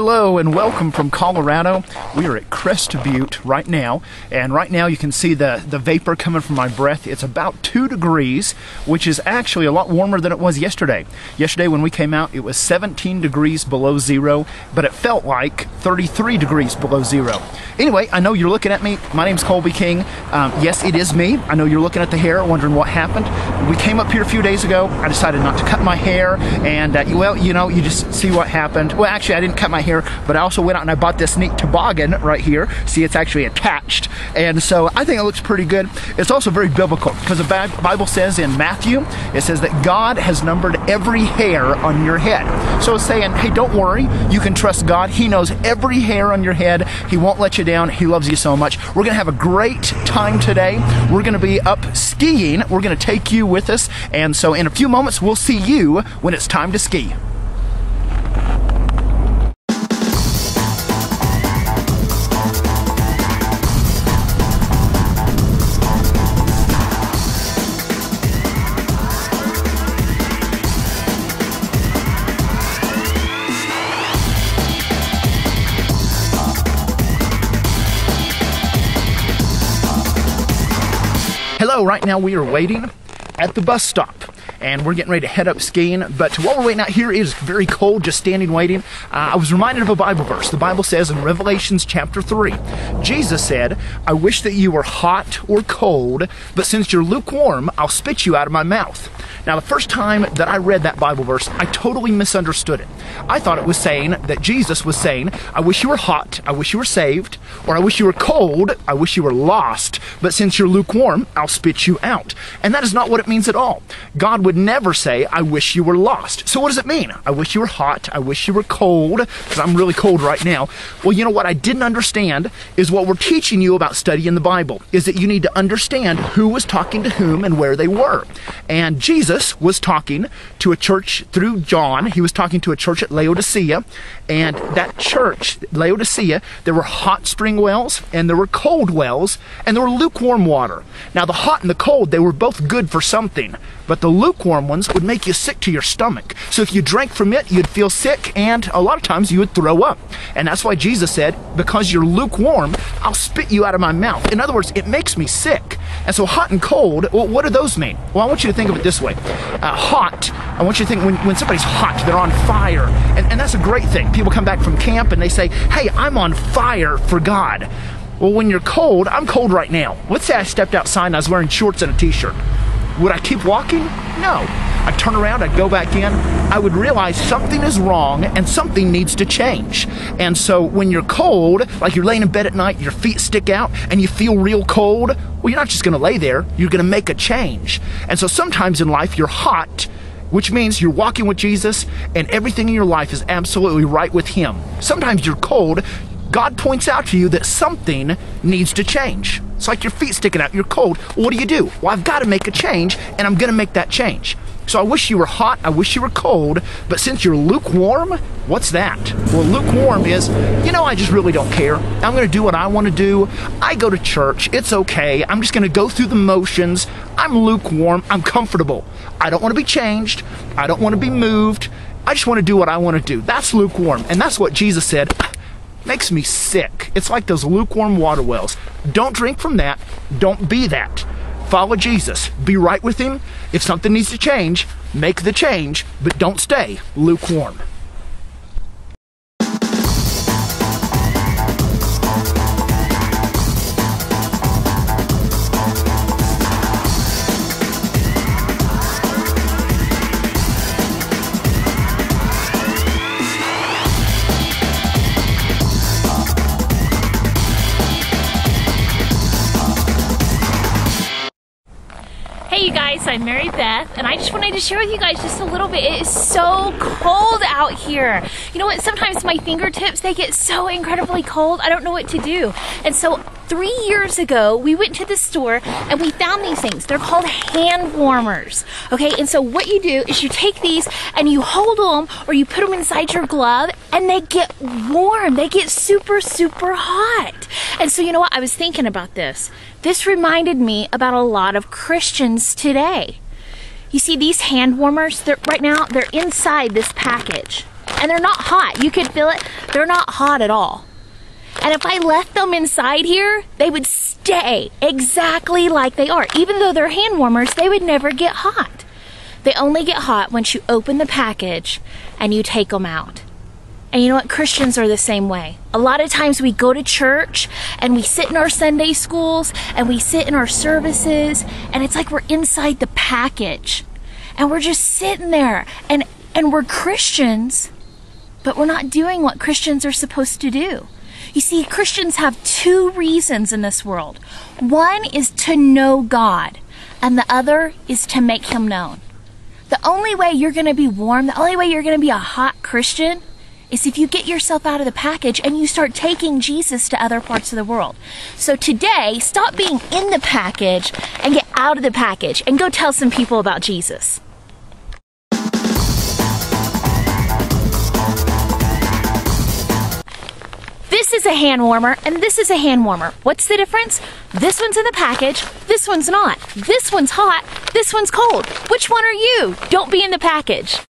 Hello and welcome from Colorado. We are at Crest Butte right now, and right now you can see the vapor coming from my breath. It's about 2 degrees, which is actually a lot warmer than it was yesterday. Yesterday when we came out, it was 17 degrees below zero, but it felt like 33 degrees below zero. Anyway, I know you're looking at me. My name's Colby King. Yes, it is me. I know you're looking at the hair, wondering what happened. We came up here a few days ago. I decided not to cut my hair, and well, you know, you just see what happened. Well, actually, I didn't cut my hair, but I also went out and I bought this neat toboggan right here. See, it's actually attached, and so I think it looks pretty good. It's also very biblical, because the Bible says in Matthew, it says that God has numbered every hair on your head. So it's saying, hey, don't worry, you can trust God. He knows every hair on your head. He won't let you down. He loves you so much. We're gonna have a great time today. We're gonna be up skiing. We're gonna take you with us, and so in a few moments we'll see you when it's time to ski. Hello, right now we are waiting at the bus stop, and we're getting ready to head up skiing. But while we're waiting out here, it is very cold, just standing waiting. I was reminded of a Bible verse. The Bible says in Revelations chapter 3, Jesus said, I wish that you were hot or cold, but since you're lukewarm, I'll spit you out of my mouth. Now, the first time that I read that Bible verse, I totally misunderstood it. I thought it was saying that Jesus was saying, I wish you were hot, I wish you were saved, or I wish you were cold, I wish you were lost, but since you're lukewarm, I'll spit you out. And that is not what it means at all. God would never say, I wish you were lost. So what does it mean? I wish you were hot, I wish you were cold, because I'm really cold right now. Well, you know what I didn't understand is what we're teaching you about studying the Bible, is that you need to understand who was talking to whom and where they were. And Jesus was talking to a church through John. He was talking to a church at Laodicea, and that church, Laodicea, there were hot spring wells, and there were cold wells, and there were lukewarm water. Now, the hot and the cold, they were both good for something, but the lukewarm ones would make you sick to your stomach. So if you drank from it, you'd feel sick, and a lot of times you would throw up. And that's why Jesus said, because you're lukewarm, I'll spit you out of my mouth. In other words, it makes me sick. And so hot and cold, well, what do those mean? Well, I want you to think of it this way. Hot, I want you to think when somebody's hot, they're on fire. And that's a great thing. People come back from camp and they say, hey, I'm on fire for God. Well, when you're cold, I'm cold right now. Let's say I stepped outside and I was wearing shorts and a t-shirt. Would I keep walking? No. I'd turn around, I'd go back in. I would realize something is wrong and something needs to change. And so when you're cold, like you're laying in bed at night, your feet stick out and you feel real cold, well, you're not just gonna lay there, you're gonna make a change. And so sometimes in life you're hot, which means you're walking with Jesus and everything in your life is absolutely right with Him. Sometimes you're cold. God points out to you that something needs to change. It's like your feet sticking out, you're cold. Well, what do? Well, I've got to make a change, and I'm going to make that change. So I wish you were hot, I wish you were cold, but since you're lukewarm, what's that? Well, lukewarm is, you know, I just really don't care. I'm going to do what I want to do. I go to church. It's okay. I'm just going to go through the motions. I'm lukewarm. I'm comfortable. I don't want to be changed. I don't want to be moved. I just want to do what I want to do. That's lukewarm, and that's what Jesus said. Makes me sick. It's like those lukewarm water wells. Don't drink from that. Don't be that. Follow Jesus. Be right with Him. If something needs to change, make the change, but don't stay lukewarm. Hey you guys, I'm Mary Beth, and I just wanted to share with you guys just a little bit. It is so cold out here. You know what, sometimes my fingertips, they get so incredibly cold, I don't know what to do. And so 3 years ago, we went to the store and we found these things. They're called hand warmers. Okay, and so what you do is you take these and you hold them or you put them inside your glove and they get warm. They get super, super hot. And so you know what, I was thinking about this. This reminded me about a lot of Christians today. You see these hand warmers, right now, they're inside this package. And they're not hot. You could feel it. They're not hot at all. And if I left them inside here, they would stay exactly like they are. Even though they're hand warmers, they would never get hot. They only get hot once you open the package and you take them out. And you know what? Christians are the same way. A lot of times we go to church and we sit in our Sunday schools and we sit in our services and it's like we're inside the package. And we're just sitting there and we're Christians, but we're not doing what Christians are supposed to do. You see, Christians have two reasons in this world. One is to know God, and the other is to make Him known. The only way you're going to be warm, the only way you're going to be a hot Christian is if you get yourself out of the package and you start taking Jesus to other parts of the world. So today, stop being in the package and get out of the package and go tell some people about Jesus. This is a hand warmer and this is a hand warmer. What's the difference? This one's in the package, this one's not. This one's hot, this one's cold. Which one are you? Don't be in the package.